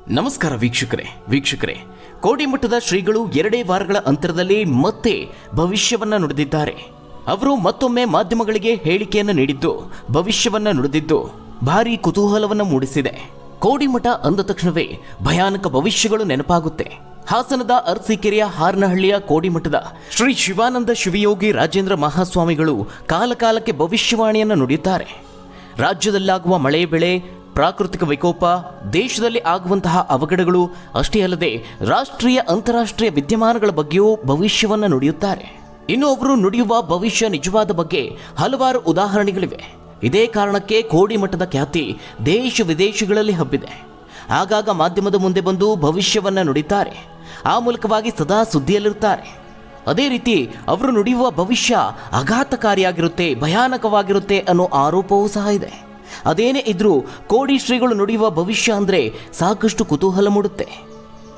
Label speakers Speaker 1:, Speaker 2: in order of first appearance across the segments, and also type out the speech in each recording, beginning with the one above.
Speaker 1: ನಮಸ್ಕಾರ ವೀಕ್ಷಕರೇ ಕೋಡಿಮಠದ ಶ್ರೀಗಳು 2 ವಾರಗಳ ಅಂತರದಲ್ಲಿ ಮತ್ತೆ ಭವಿಷ್ಯವನ್ನ ನುಡಿದಿದ್ದಾರೆ. ಅವರು ಮತ್ತೊಮ್ಮೆ ಮಾಧ್ಯಮಗಳಿಗೆ ಹೇಳಿಕೆಯನ್ನು ನೀಡಿದ್ದು ಭವಿಷ್ಯವನ್ನ ನುಡಿದಿದ್ದು ಭಾರಿ ಕುತೂಹಲವನ್ನು ಮೂಡಿಸಿದೆ. ಕೋಡಿಮಠ ಅಂದ ತಕ್ಷಣವೇ ಭಯಾನಕ ಭವಿಷ್ಯಗಳು ನೆನಪಾಗುತ್ತೆ. ಹಾಸನದ ಅರಸೀಕೆರೆಯ ಹಾರನಹಳ್ಳಿಯ ಕೋಡಿಮಠದ ಶ್ರೀ ಶಿವಾನಂದ ಶಿವಯೋಗಿ ರಾಜೇಂದ್ರ ಮಹಾಸ್ವಾಮಿಗಳು ಕಾಲಕಾಲಕ್ಕೆ ಭವಿಷ್ಯವಾಣಿಯನ್ನು ನುಡಿಯುತ್ತಾರೆ. ರಾಜ್ಯದಲ್ಲಾಗುವ ಮಳೆ ಬೆಳೆ, ಪ್ರಾಕೃತಿಕ ವಿಕೋಪ, ದೇಶದಲ್ಲಿ ಆಗುವಂತಹ ಅವಘಡಗಳು ಅಷ್ಟೇ ಅಲ್ಲದೆ ರಾಷ್ಟ್ರೀಯ ಅಂತಾರಾಷ್ಟ್ರೀಯ ವಿದ್ಯಮಾನಗಳ ಬಗ್ಗೆಯೂ ಭವಿಷ್ಯವನ್ನು ನುಡಿಯುತ್ತಾರೆ. ಇನ್ನು ಅವರು ನುಡಿಯುವ ಭವಿಷ್ಯ ನಿಜವಾದ ಬಗ್ಗೆ ಹಲವಾರು ಉದಾಹರಣೆಗಳಿವೆ. ಇದೇ ಕಾರಣಕ್ಕೆ ಕೋಡಿಮಠದ ಖ್ಯಾತಿ ದೇಶ ವಿದೇಶಗಳಲ್ಲಿ ಹಬ್ಬಿದೆ. ಆಗಾಗ ಮಾಧ್ಯಮದ ಮುಂದೆ ಬಂದು ಭವಿಷ್ಯವನ್ನ ನುಡಿತಾರೆ. ಆ ಮೂಲಕವಾಗಿ ಸದಾ ಸುದ್ದಿಯಲ್ಲಿರುತ್ತಾರೆ. ಅದೇ ರೀತಿ ಅವರು ನುಡಿಯುವ ಭವಿಷ್ಯ ಆಘಾತಕಾರಿಯಾಗಿರುತ್ತೆ, ಭಯಾನಕವಾಗಿರುತ್ತೆ ಅನ್ನೋ ಆರೋಪವೂ ಸಹ ಇದೆ. ಅದೇನೇ ಇದ್ರೂ ಕೋಡಿ ಶ್ರೀಗಳು ನುಡಿಯುವ ಭವಿಷ್ಯ ಅಂದ್ರೆ ಸಾಕಷ್ಟು ಕುತೂಹಲ ಮೂಡುತ್ತೆ.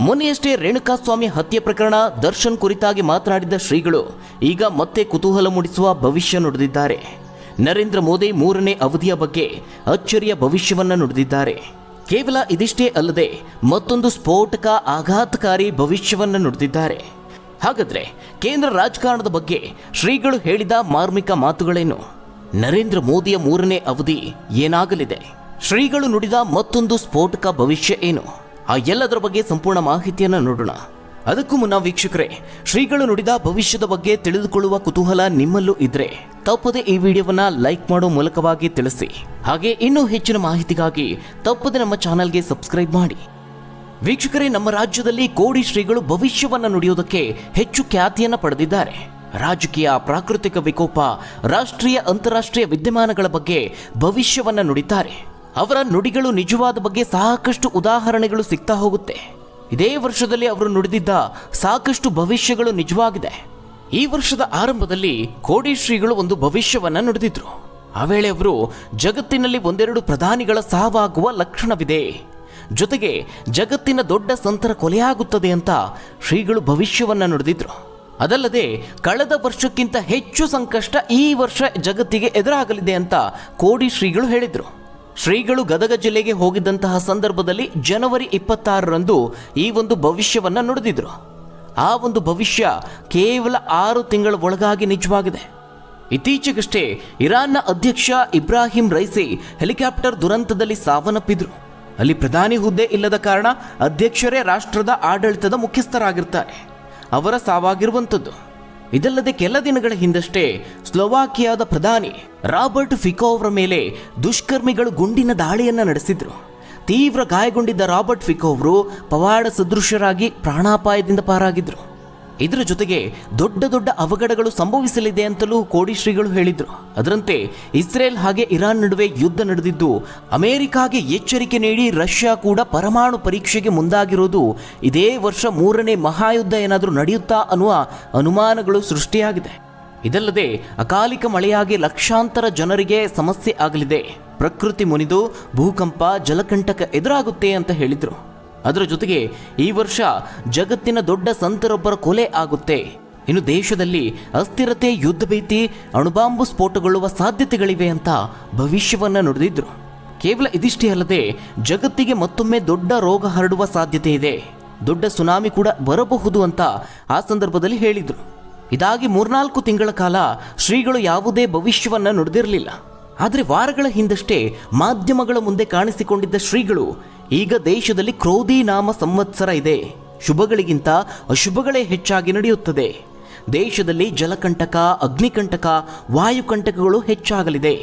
Speaker 1: ಮೊನ್ನೆಯಷ್ಟೇ ರೇಣುಕಾಸ್ವಾಮಿ ಹತ್ಯೆ ಪ್ರಕರಣ ದರ್ಶನ್ ಕುರಿತಾಗಿ ಮಾತನಾಡಿದ್ದ ಶ್ರೀಗಳು ಈಗ ಮತ್ತೆ ಕುತೂಹಲ ಮೂಡಿಸುವ ಭವಿಷ್ಯ ನುಡಿದಿದ್ದಾರೆ. ನರೇಂದ್ರ ಮೋದಿ 3ನೇ ಅವಧಿಯ ಬಗ್ಗೆ ಅಚ್ಚರಿಯ ಭವಿಷ್ಯವನ್ನ ನುಡಿದಿದ್ದಾರೆ. ಕೇವಲ ಇದಿಷ್ಟೇ ಅಲ್ಲದೆ ಮತ್ತೊಂದು ಸ್ಫೋಟಕ ಆಘಾತಕಾರಿ ಭವಿಷ್ಯವನ್ನ ನುಡಿದಿದ್ದಾರೆ. ಹಾಗಾದ್ರೆ ಕೇಂದ್ರ ರಾಜಕಾರಣದ ಬಗ್ಗೆ ಶ್ರೀಗಳು ಹೇಳಿದ ಮಾರ್ಮಿಕ ಮಾತುಗಳೇನು? ನರೇಂದ್ರ ಮೋದಿಯ 3ನೇ ಅವಧಿ ಏನಾಗಲಿದೆ? ಶ್ರೀಗಳು ನುಡಿದ ಮತ್ತೊಂದು ಸ್ಫೋಟಕ ಭವಿಷ್ಯ ಏನು? ಆ ಎಲ್ಲದರ ಬಗ್ಗೆ ಸಂಪೂರ್ಣ ಮಾಹಿತಿಯನ್ನು ನೋಡೋಣ. ಅದಕ್ಕೂ ಮುನ್ನ ವೀಕ್ಷಕರೇ, ಶ್ರೀಗಳು ನುಡಿದ ಭವಿಷ್ಯದ ಬಗ್ಗೆ ತಿಳಿದುಕೊಳ್ಳುವ ಕುತೂಹಲ ನಿಮ್ಮಲ್ಲೂ ಇದ್ರೆ ತಪ್ಪದೆ ಈ ವಿಡಿಯೋವನ್ನ ಲೈಕ್ ಮಾಡೋ ಮೂಲಕವಾಗಿ ತಿಳಿಸಿ. ಹಾಗೆ ಇನ್ನೂ ಹೆಚ್ಚಿನ ಮಾಹಿತಿಗಾಗಿ ತಪ್ಪದೆ ನಮ್ಮ ಚಾನೆಲ್ಗೆ ಸಬ್ಸ್ಕ್ರೈಬ್ ಮಾಡಿ. ವೀಕ್ಷಕರೇ, ನಮ್ಮ ರಾಜ್ಯದಲ್ಲಿ ಕೋಡಿ ಶ್ರೀಗಳು ಭವಿಷ್ಯವನ್ನ ನುಡಿಯೋದಕ್ಕೆ ಹೆಚ್ಚು ಖ್ಯಾತಿಯನ್ನ ಪಡೆದಿದ್ದಾರೆ. ರಾಜಕೀಯ, ಪ್ರಾಕೃತಿಕ ವಿಕೋಪ, ರಾಷ್ಟ್ರೀಯ ಅಂತಾರಾಷ್ಟ್ರೀಯ ವಿದ್ಯಮಾನಗಳ ಬಗ್ಗೆ ಭವಿಷ್ಯವನ್ನ ನುಡಿತಾರೆ. ಅವರ ನುಡಿಗಳು ನಿಜವಾದ ಬಗ್ಗೆ ಸಾಕಷ್ಟು ಉದಾಹರಣೆಗಳು ಸಿಗ್ತಾ ಹೋಗುತ್ತೆ. ಇದೇ ವರ್ಷದಲ್ಲಿ ಅವರು ನುಡಿದಿದ್ದ ಸಾಕಷ್ಟು ಭವಿಷ್ಯಗಳು ನಿಜವಾಗಿದೆ. ಈ ವರ್ಷದ ಆರಂಭದಲ್ಲಿ ಕೋಡಿ ಶ್ರೀಗಳು ಒಂದು ಭವಿಷ್ಯವನ್ನ ನುಡಿದಿದ್ರು. ಆ ವೇಳೆ ಅವರು ಜಗತ್ತಿನಲ್ಲಿ 1-2 ಪ್ರಧಾನಿಗಳ ಸಾವಾಗುವ ಲಕ್ಷಣವಿದೆ, ಜೊತೆಗೆ ಜಗತ್ತಿನ ದೊಡ್ಡ ಸಂತರ ಕೊಲೆಯಾಗುತ್ತದೆ ಅಂತ ಶ್ರೀಗಳು ಭವಿಷ್ಯವನ್ನ ನುಡಿದಿದ್ರು. ಅದಲ್ಲದೆ ಕಳೆದ ವರ್ಷಕ್ಕಿಂತ ಹೆಚ್ಚು ಸಂಕಷ್ಟ ಈ ವರ್ಷ ಜಗತ್ತಿಗೆ ಎದುರಾಗಲಿದೆ ಅಂತ ಕೋಡಿ ಶ್ರೀಗಳು ಹೇಳಿದ್ರು. ಶ್ರೀಗಳು ಗದಗ ಜಿಲ್ಲೆಗೆ ಹೋಗಿದ್ದಂತಹ ಸಂದರ್ಭದಲ್ಲಿ ಜನವರಿ 26ರಂದು ಈ ಒಂದು ಭವಿಷ್ಯವನ್ನ ನುಡಿದಿದ್ರು. ಆ ಒಂದು ಭವಿಷ್ಯ ಕೇವಲ 6 ತಿಂಗಳ ಒಳಗಾಗಿ ನಿಜವಾಗಿದೆ. ಇತ್ತೀಚೆಗಷ್ಟೇ ಇರಾನ್ನ ಅಧ್ಯಕ್ಷ ಇಬ್ರಾಹಿಂ ರೈಸಿ ಹೆಲಿಕಾಪ್ಟರ್ ದುರಂತದಲ್ಲಿ ಸಾವನ್ನಪ್ಪಿದ್ರು. ಅಲ್ಲಿ ಪ್ರಧಾನಿ ಹುದ್ದೆ ಇಲ್ಲದ ಕಾರಣ ಅಧ್ಯಕ್ಷರೇ ರಾಷ್ಟ್ರದ ಆಡಳಿತದ ಮುಖ್ಯಸ್ಥರಾಗಿರ್ತಾರೆ. ಅವರ ಸಾವಾಗಿರುವಂಥದ್ದು. ಇದಲ್ಲದೆ ಕೆಲ ದಿನಗಳ ಹಿಂದಷ್ಟೇ ಸ್ಲೋವಾಕಿಯಾದ ಪ್ರಧಾನಿ ರಾಬರ್ಟ್ ಫಿಕೋ ಅವರ ಮೇಲೆ ದುಷ್ಕರ್ಮಿಗಳು ಗುಂಡಿನ ದಾಳಿಯನ್ನ ನಡೆಸಿದ್ರು. ತೀವ್ರ ಗಾಯಗೊಂಡಿದ್ದ ರಾಬರ್ಟ್ ಫಿಕೋ ಅವರು ಪವಾಡ ಸದೃಶ್ಯರಾಗಿ ಪ್ರಾಣಾಪಾಯದಿಂದ ಪಾರಾಗಿದ್ರು. ಇದರ ಜೊತೆಗೆ ದೊಡ್ಡ ದೊಡ್ಡ ಅವಘಡಗಳು ಸಂಭವಿಸಲಿದೆ ಅಂತಲೂ ಕೋಡಿ ಶ್ರೀಗಳು ಹೇಳಿದ್ರು. ಅದರಂತೆ ಇಸ್ರೇಲ್ ಹಾಗೆ ಇರಾನ್ ನಡುವೆ ಯುದ್ಧ ನಡೆದಿದ್ದು ಅಮೆರಿಕಾಗೆ ಎಚ್ಚರಿಕೆ ನೀಡಿ ರಷ್ಯಾ ಕೂಡ ಪರಮಾಣು ಪರೀಕ್ಷೆಗೆ ಮುಂದಾಗಿರೋದು ಇದೇ ವರ್ಷ 3ನೇ ಮಹಾಯುದ್ಧ ಏನಾದರೂ ನಡೆಯುತ್ತಾ ಅನ್ನುವ ಅನುಮಾನಗಳು ಸೃಷ್ಟಿಯಾಗಿದೆ. ಇದಲ್ಲದೆ ಅಕಾಲಿಕ ಮಳೆಯಾಗಿ ಲಕ್ಷಾಂತರ ಜನರಿಗೆ ಸಮಸ್ಯೆ ಆಗಲಿದೆ, ಪ್ರಕೃತಿ ಮುನಿದು ಭೂಕಂಪ, ಜಲಕಂಟಕ ಎದುರಾಗುತ್ತೆ ಅಂತ ಹೇಳಿದ್ರು. ಅದರ ಜೊತೆಗೆ ಈ ವರ್ಷ ಜಗತ್ತಿನ ದೊಡ್ಡ ಸಂತರೊಬ್ಬರ ಕೊಲೆ ಆಗುತ್ತೆ. ಇನ್ನು ದೇಶದಲ್ಲಿ ಅಸ್ಥಿರತೆ, ಯುದ್ಧ ಭೀತಿ, ಅಣುಬಾಂಬು ಸ್ಫೋಟಗೊಳ್ಳುವ ಸಾಧ್ಯತೆಗಳಿವೆ ಅಂತ ಭವಿಷ್ಯವನ್ನ ನುಡಿದಿದ್ರು. ಕೇವಲ ಇದಿಷ್ಟೇ ಅಲ್ಲದೆ ಜಗತ್ತಿಗೆ ಮತ್ತೊಮ್ಮೆ ದೊಡ್ಡ ರೋಗ ಹರಡುವ ಸಾಧ್ಯತೆ ಇದೆ, ದೊಡ್ಡ ಸುನಾಮಿ ಕೂಡ ಬರಬಹುದು ಅಂತ ಆ ಸಂದರ್ಭದಲ್ಲಿ ಹೇಳಿದ್ರು. ಇದಾಗಿ 3-4 ತಿಂಗಳ ಕಾಲ ಶ್ರೀಗಳು ಯಾವುದೇ ಭವಿಷ್ಯವನ್ನ ನುಡಿದಿರಲಿಲ್ಲ. ಆದರೆ ವಾರಗಳ ಹಿಂದಷ್ಟೇ ಮಾಧ್ಯಮಗಳ ಮುಂದೆ ಕಾಣಿಸಿಕೊಂಡಿದ್ದ ಶ್ರೀಗಳು ಈಗ ದೇಶದಲ್ಲಿ ಕ್ರೋಧಿ ನಾಮ ಸಂವತ್ಸರ ಇದೆ, ಶುಭಗಳಿಗಿಂತ ಅಶುಭಗಳೇ ಹೆಚ್ಚಾಗಿ ನಡೆಯುತ್ತದೆ, ದೇಶದಲ್ಲಿ ಜಲಕಂಟಕ, ಅಗ್ನಿಕಂಟಕ, ವಾಯುಕಂಟಕಗಳು ಹೆಚ್ಚಾಗಲಿದೆ,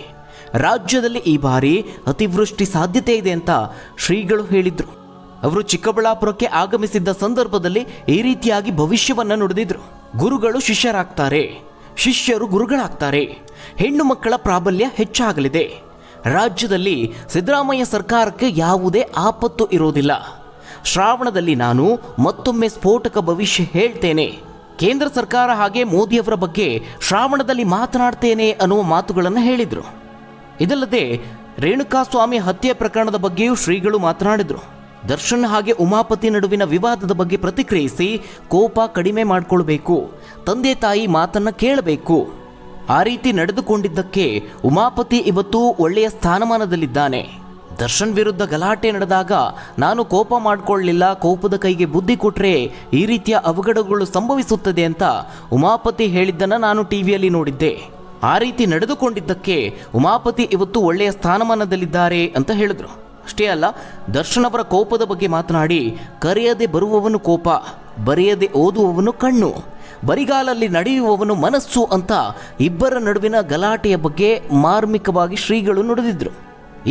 Speaker 1: ರಾಜ್ಯದಲ್ಲಿ ಈ ಬಾರಿ ಅತಿವೃಷ್ಟಿ ಸಾಧ್ಯತೆ ಇದೆ ಅಂತ ಶ್ರೀಗಳು ಹೇಳಿದ್ರು. ಅವರು ಚಿಕ್ಕಬಳ್ಳಾಪುರಕ್ಕೆ ಆಗಮಿಸಿದ್ದ ಸಂದರ್ಭದಲ್ಲಿ ಈ ರೀತಿಯಾಗಿ ಭವಿಷ್ಯವನ್ನ ನುಡಿದಿದ್ರು. ಗುರುಗಳು ಶಿಷ್ಯರಾಗ್ತಾರೆ, ಶಿಷ್ಯರು ಗುರುಗಳಾಗ್ತಾರೆ, ಹೆಣ್ಣು ಮಕ್ಕಳ ಪ್ರಾಬಲ್ಯ ಹೆಚ್ಚಾಗಲಿದೆ, ರಾಜ್ಯದಲ್ಲಿ ಸಿದ್ದರಾಮಯ್ಯ ಸರ್ಕಾರಕ್ಕೆ ಯಾವುದೇ ಆಪತ್ತು ಇರೋದಿಲ್ಲ, ಶ್ರಾವಣದಲ್ಲಿ ನಾನು ಮತ್ತೊಮ್ಮೆ ಸ್ಫೋಟಕ ಭವಿಷ್ಯ ಹೇಳ್ತೇನೆ, ಕೇಂದ್ರ ಸರ್ಕಾರ ಹಾಗೆ ಮೋದಿಯವರ ಬಗ್ಗೆ ಶ್ರಾವಣದಲ್ಲಿ ಮಾತನಾಡ್ತೇನೆ ಅನ್ನುವ ಮಾತುಗಳನ್ನು ಹೇಳಿದರು. ಇದಲ್ಲದೆ ರೇಣುಕಾಸ್ವಾಮಿ ಹತ್ಯೆ ಪ್ರಕರಣದ ಬಗ್ಗೆಯೂ ಶ್ರೀಗಳು ಮಾತನಾಡಿದರು. ದರ್ಶನ್ ಹಾಗೆ ಉಮಾಪತಿ ನಡುವಿನ ವಿವಾದದ ಬಗ್ಗೆ ಪ್ರತಿಕ್ರಿಯಿಸಿ ಕೋಪ ಕಡಿಮೆ ಮಾಡಿಕೊಳ್ಬೇಕು, ತಂದೆ ತಾಯಿ ಮಾತನ್ನ ಕೇಳಬೇಕು, ಆ ರೀತಿ ನಡೆದುಕೊಂಡಿದ್ದಕ್ಕೆ ಉಮಾಪತಿ ಇವತ್ತು ಒಳ್ಳೆಯ ಸ್ಥಾನಮಾನದಲ್ಲಿದ್ದಾನೆ, ದರ್ಶನ್ ವಿರುದ್ಧ ಗಲಾಟೆ ನಡೆದಾಗ ನಾನು ಕೋಪ ಮಾಡಿಕೊಳ್ಳಲಿಲ್ಲ, ಕೋಪದ ಕೈಗೆ ಬುದ್ಧಿ ಕೊಟ್ಟರೆ ಈ ರೀತಿಯ ಅವಘಡಗಳು ಸಂಭವಿಸುತ್ತದೆ ಅಂತ ಉಮಾಪತಿ ಹೇಳಿದ್ದನ್ನು ನಾನು ಟಿವಿಯಲ್ಲಿ ನೋಡಿದ್ದೆ. ಆ ರೀತಿ ನಡೆದುಕೊಂಡಿದ್ದಕ್ಕೆ ಉಮಾಪತಿ ಇವತ್ತು ಒಳ್ಳೆಯ ಸ್ಥಾನಮಾನದಲ್ಲಿದ್ದಾರೆ ಅಂತ ಹೇಳಿದ್ರು. ಅಷ್ಟೇ ಅಲ್ಲ, ದರ್ಶನ್ ಅವರ ಕೋಪದ ಬಗ್ಗೆ ಮಾತನಾಡಿ, ಕರೆಯದೆ ಬರುವವನು ಕೋಪ, ಬರೆಯದೆ ಓದುವವನು ಕಣ್ಣು, ಬರಿಗಾಲಲ್ಲಿ ನಡೆಯುವವನು ಮನಸ್ಸು ಅಂತ ಇಬ್ಬರ ನಡುವಿನ ಗಲಾಟೆಯ ಬಗ್ಗೆ ಮಾರ್ಮಿಕವಾಗಿ ಶ್ರೀಗಳು ನುಡಿದಿದ್ರು.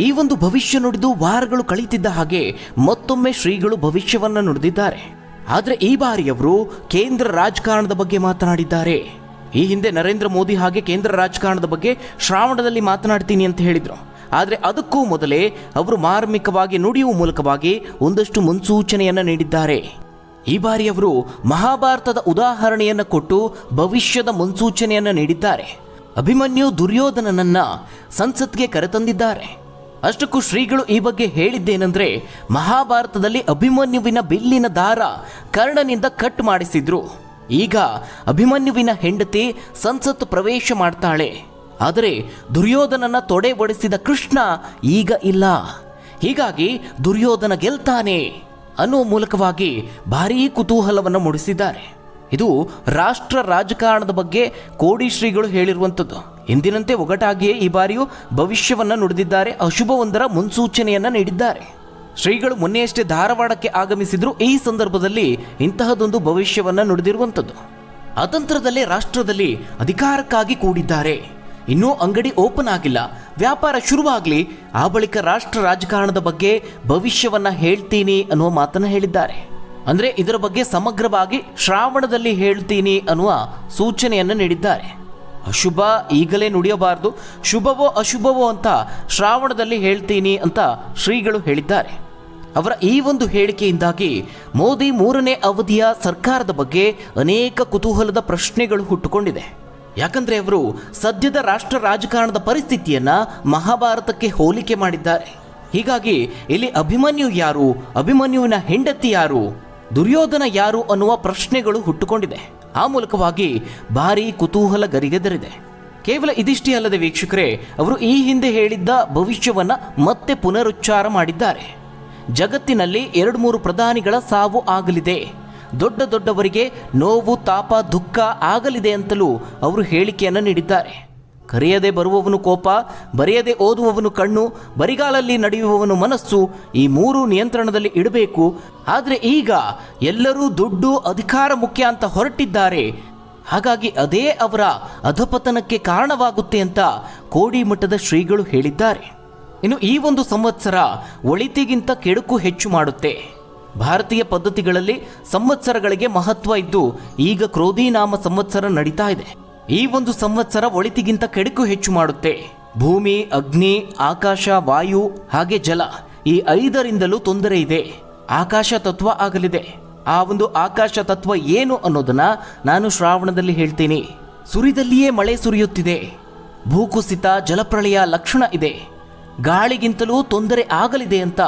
Speaker 1: ಈ ಒಂದು ಭವಿಷ್ಯ ನುಡಿದು ವಾರಗಳು ಕಳೀತಿದ್ದ ಹಾಗೆ ಮತ್ತೊಮ್ಮೆ ಶ್ರೀಗಳು ಭವಿಷ್ಯವನ್ನು ನುಡಿದಿದ್ದಾರೆ. ಆದರೆ ಈ ಬಾರಿ ಅವರು ಕೇಂದ್ರ ರಾಜಕಾರಣದ ಬಗ್ಗೆ ಮಾತನಾಡಿದ್ದಾರೆ. ಈ ಹಿಂದೆ ನರೇಂದ್ರ ಮೋದಿ ಹಾಗೆ ಕೇಂದ್ರ ರಾಜಕಾರಣದ ಬಗ್ಗೆ ಶ್ರಾವಣದಲ್ಲಿ ಮಾತನಾಡ್ತೀನಿ ಅಂತ ಹೇಳಿದರು. ಆದರೆ ಅದಕ್ಕೂ ಮೊದಲೇ ಅವರು ಮಾರ್ಮಿಕವಾಗಿ ನುಡಿಯುವ ಮೂಲಕವಾಗಿ ಒಂದಷ್ಟು ಮುನ್ಸೂಚನೆಯನ್ನು ನೀಡಿದ್ದಾರೆ. ಈ ಬಾರಿ ಅವರು ಮಹಾಭಾರತದ ಉದಾಹರಣೆಯನ್ನು ಕೊಟ್ಟು ಭವಿಷ್ಯದ ಮುನ್ಸೂಚನೆಯನ್ನು ನೀಡಿದ್ದಾರೆ. ಅಭಿಮನ್ಯು ದುರ್ಯೋಧನನನ್ನ ಸಂಸತ್ಗೆ ಕರೆತಂದಿದ್ದಾರೆ. ಅಷ್ಟಕ್ಕೂ ಶ್ರೀಗಳು ಈ ಬಗ್ಗೆ ಹೇಳಿದ್ದೇನೆಂದರೆ, ಮಹಾಭಾರತದಲ್ಲಿ ಅಭಿಮನ್ಯುವಿನ ಬಿಲ್ಲಿನ ದಾರ ಕರ್ಣನಿಂದ ಕಟ್ ಮಾಡಿಸಿದ್ರು. ಈಗ ಅಭಿಮನ್ಯುವಿನ ಹೆಂಡತಿ ಸಂಸತ್ ಪ್ರವೇಶ ಮಾಡ್ತಾಳೆ. ಆದರೆ ದುರ್ಯೋಧನನ ತೊಡೆ ಒಡಿಸಿದ ಕೃಷ್ಣ ಈಗ ಇಲ್ಲ. ಹೀಗಾಗಿ ದುರ್ಯೋಧನ ಗೆಲ್ತಾನೆ ಅನ್ನುವ ಮೂಲಕವಾಗಿ ಭಾರೀ ಕುತೂಹಲವನ್ನು ಮೂಡಿಸಿದ್ದಾರೆ. ಇದು ರಾಷ್ಟ್ರ ರಾಜಕಾರಣದ ಬಗ್ಗೆ ಕೋಡಿ ಶ್ರೀಗಳು ಹೇಳಿರುವಂಥದ್ದು. ಎಂದಿನಂತೆ ಒಗಟಾಗಿಯೇ ಈ ಬಾರಿಯೂ ಭವಿಷ್ಯವನ್ನು ನುಡಿದಿದ್ದಾರೆ. ಅಶುಭವೊಂದರ ಮುನ್ಸೂಚನೆಯನ್ನು ನೀಡಿದ್ದಾರೆ. ಶ್ರೀಗಳು ಮೊನ್ನೆಯಷ್ಟೇ ಧಾರವಾಡಕ್ಕೆ ಆಗಮಿಸಿದ್ರು. ಈ ಸಂದರ್ಭದಲ್ಲಿ ಇಂತಹದೊಂದು ಭವಿಷ್ಯವನ್ನು ನುಡಿದಿರುವಂಥದ್ದು. ಅತಂತ್ರದಲ್ಲೇ ರಾಷ್ಟ್ರದಲ್ಲಿ ಅಧಿಕಾರಕ್ಕಾಗಿ ಕೂಡಿದ್ದಾರೆ. ಇನ್ನೂ ಅಂಗಡಿ ಓಪನ್ ಆಗಿಲ್ಲ, ವ್ಯಾಪಾರ ಶುರುವಾಗಲಿ, ಆ ಬಳಿಕ ರಾಷ್ಟ್ರ ರಾಜಕಾರಣದ ಬಗ್ಗೆ ಭವಿಷ್ಯವನ್ನ ಹೇಳ್ತೀನಿ ಅನ್ನುವ ಮಾತನ್ನು ಹೇಳಿದ್ದಾರೆ. ಅಂದರೆ ಇದರ ಬಗ್ಗೆ ಸಮಗ್ರವಾಗಿ ಶ್ರಾವಣದಲ್ಲಿ ಹೇಳ್ತೀನಿ ಅನ್ನುವ ಸೂಚನೆಯನ್ನು ನೀಡಿದ್ದಾರೆ. ಅಶುಭ ಈಗಲೇ ನುಡಿಯಬಾರದು, ಶುಭವೋ ಅಶುಭವೋ ಅಂತ ಶ್ರಾವಣದಲ್ಲಿ ಹೇಳ್ತೀನಿ ಅಂತ ಶ್ರೀಗಳು ಹೇಳಿದ್ದಾರೆ. ಅವರ ಈ ಒಂದು ಹೇಳಿಕೆಯಿಂದಾಗಿ ಮೋದಿ 3ನೇ ಅವಧಿಯ ಸರ್ಕಾರದ ಬಗ್ಗೆ ಅನೇಕ ಕುತೂಹಲದ ಪ್ರಶ್ನೆಗಳು ಹುಟ್ಟುಕೊಂಡಿದೆ. ಯಾಕಂದ್ರೆ ಅವರು ಸದ್ಯದ ರಾಷ್ಟ್ರ ರಾಜಕಾರಣದ ಪರಿಸ್ಥಿತಿಯನ್ನ ಮಹಾಭಾರತಕ್ಕೆ ಹೋಲಿಕೆ ಮಾಡಿದ್ದಾರೆ. ಹೀಗಾಗಿ ಇಲ್ಲಿ ಅಭಿಮನ್ಯು ಯಾರು, ಅಭಿಮನ್ಯುವಿನ ಹೆಂಡತಿ ಯಾರು, ದುರ್ಯೋಧನ ಯಾರು ಅನ್ನುವ ಪ್ರಶ್ನೆಗಳು ಹುಟ್ಟುಕೊಂಡಿದೆ. ಆ ಮೂಲಕವಾಗಿ ಭಾರೀ ಕುತೂಹಲ ಗರಿಗೆದರಿದೆ. ಕೇವಲ ಇದಿಷ್ಟೇ ಅಲ್ಲದೆ ವೀಕ್ಷಕರೇ, ಅವರು ಈ ಹಿಂದೆ ಹೇಳಿದ್ದ ಭವಿಷ್ಯವನ್ನ ಮತ್ತೆ ಪುನರುಚ್ಚಾರ ಮಾಡಿದ್ದಾರೆ. ಜಗತ್ತಿನಲ್ಲಿ 2-3 ಪ್ರಧಾನಿಗಳ ಸಾವು ಆಗಲಿದೆ, ದೊಡ್ಡ ದೊಡ್ಡವರಿಗೆ ನೋವು ತಾಪ ದುಃಖ ಆಗಲಿದೆ ಅಂತಲೂ ಅವರು ಹೇಳಿಕೆಯನ್ನು ನೀಡಿದ್ದಾರೆ. ಕರೆಯದೆ ಬರುವವನು ಕೋಪ, ಬರೆಯದೆ ಓದುವವನು ಕಣ್ಣು, ಬರಿಗಾಲಲ್ಲಿ ನಡೆಯುವವನು ಮನಸ್ಸು, ಈ 3 ನಿಯಂತ್ರಣದಲ್ಲಿ ಇಡಬೇಕು. ಆದರೆ ಈಗ ಎಲ್ಲರೂ ದುಡ್ಡು ಅಧಿಕಾರ ಮುಖ್ಯ ಅಂತ ಹೊರಟಿದ್ದಾರೆ. ಹಾಗಾಗಿ ಅದೇ ಅವರ ಅಧಪತನಕ್ಕೆ ಕಾರಣವಾಗುತ್ತೆ ಅಂತ ಕೋಡಿಮಠದ ಶ್ರೀಗಳು ಹೇಳಿದ್ದಾರೆ. ಇನ್ನು ಈ ಒಂದು ಸಂವತ್ಸರ ಒಳಿತಿಗಿಂತ ಕೆಡುಕು ಹೆಚ್ಚು ಮಾಡುತ್ತೆ. ಭಾರತೀಯ ಪದ್ಧತಿಗಳಲ್ಲಿ ಸಂವತ್ಸರಗಳಿಗೆ ಮಹತ್ವ ಇದ್ದು ಈಗ ಕ್ರೋಧಿನಾಮ ಸಂವತ್ಸರ ನಡೀತಾ ಇದೆ. ಈ ಒಂದು ಸಂವತ್ಸರ ಒಳಿತಿಗಿಂತ ಕೆಡುಕು ಹೆಚ್ಚು ಮಾಡುತ್ತೆ. ಭೂಮಿ, ಅಗ್ನಿ, ಆಕಾಶ, ವಾಯು ಹಾಗೆ ಜಲ, ಈ 5ರಿಂದಲೂ ತೊಂದರೆ ಇದೆ. ಆಕಾಶ ತತ್ವ ಆಗಲಿದೆ. ಆ ಒಂದು ಆಕಾಶ ತತ್ವ ಏನು ಅನ್ನೋದನ್ನ ನಾನು ಶ್ರಾವಣದಲ್ಲಿ ಹೇಳ್ತೀನಿ. ಸುರಿದಲ್ಲಿಯೇ ಮಳೆ ಸುರಿಯುತ್ತಿದೆ, ಭೂಕುಸಿತ, ಜಲಪ್ರಳಯ ಲಕ್ಷಣ ಇದೆ, ಗಾಳಿಗಿಂತಲೂ ತೊಂದರೆ ಆಗಲಿದೆ ಅಂತ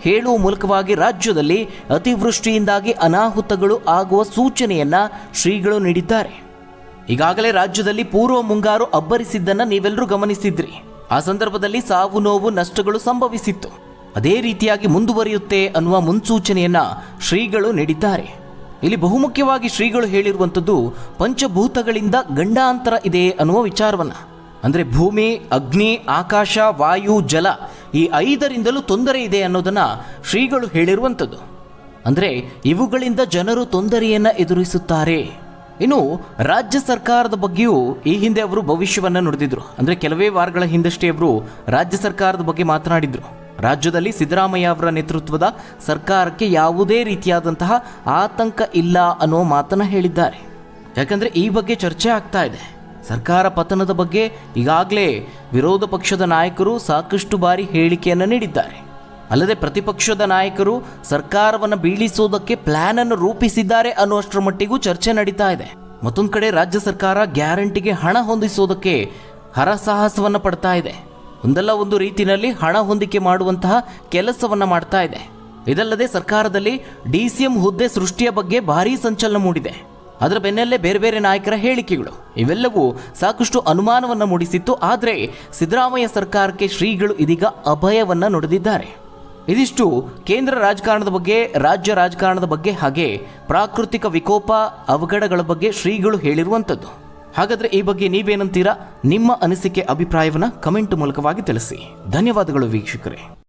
Speaker 1: ಹೇಳುವ ಮೂಲಕವಾಗಿ ರಾಜ್ಯದಲ್ಲಿ ಅತಿವೃಷ್ಟಿಯಿಂದಾಗಿ ಅನಾಹುತಗಳು ಆಗುವ ಸೂಚನೆಯನ್ನ ಶ್ರೀಗಳು ನೀಡಿದ್ದಾರೆ. ಈಗಾಗಲೇ ರಾಜ್ಯದಲ್ಲಿ ಪೂರ್ವ ಮುಂಗಾರು ಅಬ್ಬರಿಸಿದ್ದನ್ನು ನೀವೆಲ್ಲರೂ ಗಮನಿಸಿದ್ರಿ. ಆ ಸಂದರ್ಭದಲ್ಲಿ ಸಾವು ನೋವು ನಷ್ಟಗಳು ಸಂಭವಿಸಿತ್ತು. ಅದೇ ರೀತಿಯಾಗಿ ಮುಂದುವರಿಯುತ್ತೆ ಅನ್ನುವ ಮುನ್ಸೂಚನೆಯನ್ನ ಶ್ರೀಗಳು ನೀಡಿದ್ದಾರೆ. ಇಲ್ಲಿ ಬಹುಮುಖ್ಯವಾಗಿ ಶ್ರೀಗಳು ಹೇಳಿರುವಂಥದ್ದು ಪಂಚಭೂತಗಳಿಂದ ಗಂಡಾಂತರ ಇದೆ ಅನ್ನುವ ವಿಚಾರವನ್ನ. ಅಂದರೆ ಭೂಮಿ, ಅಗ್ನಿ, ಆಕಾಶ, ವಾಯು, ಜಲ, ಈ 5ರಿಂದಲೂ ತೊಂದರೆ ಇದೆ ಅನ್ನೋದನ್ನ ಶ್ರೀಗಳು ಹೇಳಿರುವಂಥದ್ದು. ಅಂದರೆ ಇವುಗಳಿಂದ ಜನರು ತೊಂದರೆಯನ್ನು ಎದುರಿಸುತ್ತಾರೆ. ಇನ್ನು ರಾಜ್ಯ ಸರ್ಕಾರದ ಬಗ್ಗೆಯೂ ಈ ಹಿಂದೆ ಅವರು ಭವಿಷ್ಯವನ್ನು ನುಡಿದಿದ್ರು. ಅಂದರೆ ಕೆಲವೇ ವಾರಗಳ ಹಿಂದಷ್ಟೇ ಅವರು ರಾಜ್ಯ ಸರ್ಕಾರದ ಬಗ್ಗೆ ಮಾತನಾಡಿದ್ರು. ರಾಜ್ಯದಲ್ಲಿ ಸಿದ್ದರಾಮಯ್ಯ ಅವರ ನೇತೃತ್ವದ ಸರ್ಕಾರಕ್ಕೆ ಯಾವುದೇ ರೀತಿಯಾದಂತಹ ಆತಂಕ ಇಲ್ಲ ಅನ್ನೋ ಮಾತನ್ನು ಹೇಳಿದ್ದಾರೆ. ಯಾಕಂದರೆ ಈ ಬಗ್ಗೆ ಚರ್ಚೆ ಆಗ್ತಾ ಇದೆ. ಸರ್ಕಾರ ಪತನದ ಬಗ್ಗೆ ಈಗಾಗಲೇ ವಿರೋಧ ಪಕ್ಷದ ನಾಯಕರು ಸಾಕಷ್ಟು ಬಾರಿ ಹೇಳಿಕೆಯನ್ನು ನೀಡಿದ್ದಾರೆ. ಅಲ್ಲದೆ ಪ್ರತಿಪಕ್ಷದ ನಾಯಕರು ಸರ್ಕಾರವನ್ನು ಬೀಳಿಸುವುದಕ್ಕೆ ಪ್ಲಾನ್ ಅನ್ನು ರೂಪಿಸಿದ್ದಾರೆ ಅನ್ನುವಷ್ಟರ ಮಟ್ಟಿಗೂ ಚರ್ಚೆ ನಡೀತಾ ಇದೆ. ಮತ್ತೊಂದು ಕಡೆ ರಾಜ್ಯ ಸರ್ಕಾರ ಗ್ಯಾರಂಟಿಗೆ ಹಣ ಹೊಂದಿಸುವುದಕ್ಕೆ ಹರಸಾಹಸವನ್ನು ಪಡ್ತಾ ಇದೆ. ಒಂದಲ್ಲ ಒಂದು ರೀತಿಯಲ್ಲಿ ಹಣ ಹೊಂದಿಕೆ ಮಾಡುವಂತಹ ಕೆಲಸವನ್ನು ಮಾಡ್ತಾ ಇದೆ. ಇದಲ್ಲದೆ ಸರ್ಕಾರದಲ್ಲಿ DCM ಹುದ್ದೆ ಸೃಷ್ಟಿಯ ಬಗ್ಗೆ ಭಾರೀ ಸಂಚಲನ ಮೂಡಿದೆ. ಅದರ ಬೆನ್ನಲ್ಲೇ ಬೇರೆ ಬೇರೆ ನಾಯಕರ ಹೇಳಿಕೆಗಳು ಇವೆಲ್ಲವೂ ಸಾಕಷ್ಟು ಅನುಮಾನವನ್ನು ಮೂಡಿಸಿತ್ತು. ಆದರೆ ಸಿದ್ದರಾಮಯ್ಯ ಸರ್ಕಾರಕ್ಕೆ ಶ್ರೀಗಳು ಇದೀಗ ಅಭಯವನ್ನ ನುಡಿದಿದ್ದಾರೆ. ಇದಿಷ್ಟು ಕೇಂದ್ರ ರಾಜಕಾರಣದ ಬಗ್ಗೆ, ರಾಜ್ಯ ರಾಜಕಾರಣದ ಬಗ್ಗೆ, ಹಾಗೆ ಪ್ರಾಕೃತಿಕ ವಿಕೋಪ ಅವಘಡಗಳ ಬಗ್ಗೆ ಶ್ರೀಗಳು ಹೇಳಿರುವಂಥದ್ದು. ಹಾಗಾದರೆ ಈ ಬಗ್ಗೆ ನೀವೇನಂತೀರಾ? ನಿಮ್ಮ ಅನಿಸಿಕೆ, ಅಭಿಪ್ರಾಯವನ್ನು ಕಮೆಂಟ್ ಮೂಲಕವಾಗಿ ತಿಳಿಸಿ. ಧನ್ಯವಾದಗಳು ವೀಕ್ಷಕರೇ.